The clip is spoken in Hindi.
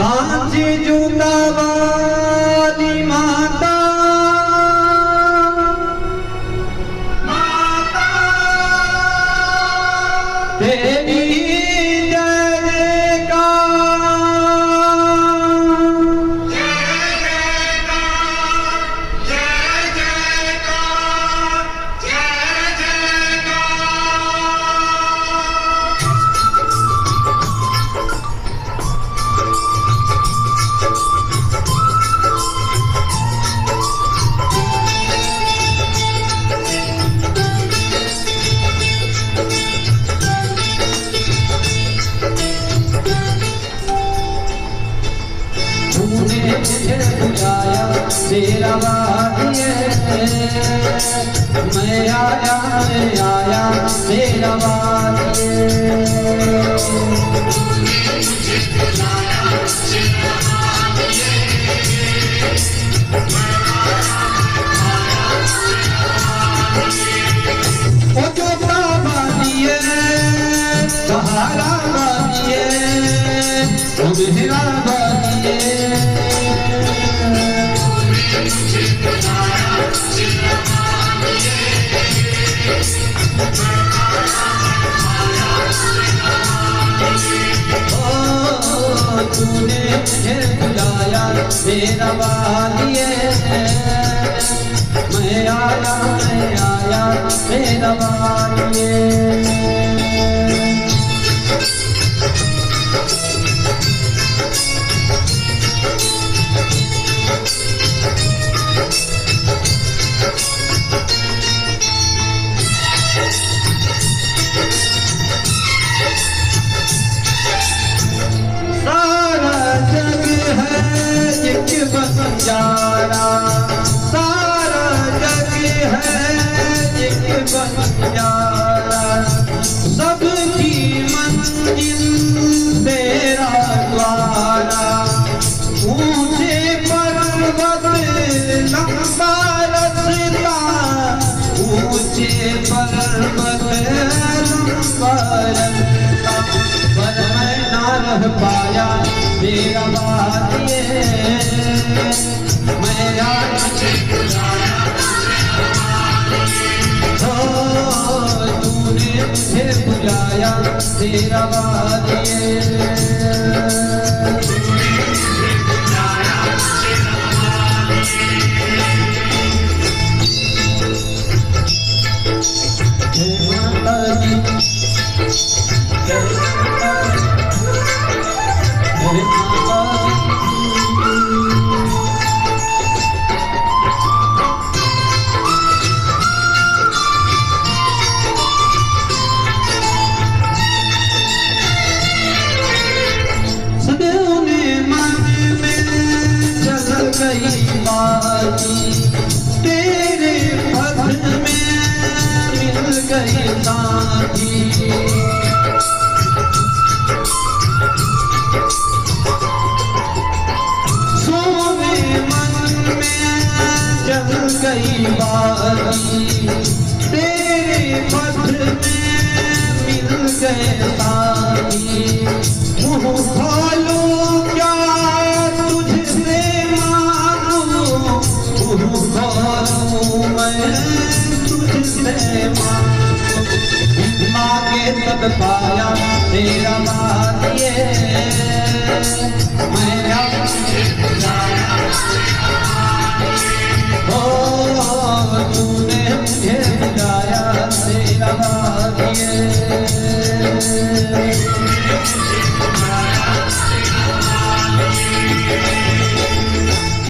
सांची जूता वाली माता तेरी तेरा वादिए मैं आया तेरा वादिए ओ जोता वादिए सहारा वादिए ओ मेहरा वादिए तूने मुझे बुलाया मेरा वादिए मैं आया मेरा वादिए बंजारा सारा जग है एक बंजारा सबकी मंजिल तेरा द्वारा ऊंचे पर्वत लंबा रास्ता ऊंचे पर्वत लंबा रास्ता पर मैं ना रह पाया मेरा वादिए तूने मुझे बुलाया तेरा वादिए तेरे पथ में मिल गई साथी सोने मन में जल गई बाती तेरे पथ में मिल गए साथी मुँह खोलो क्या तुझसे मैं तुझसे मांगे तब पाया तेरा वादिए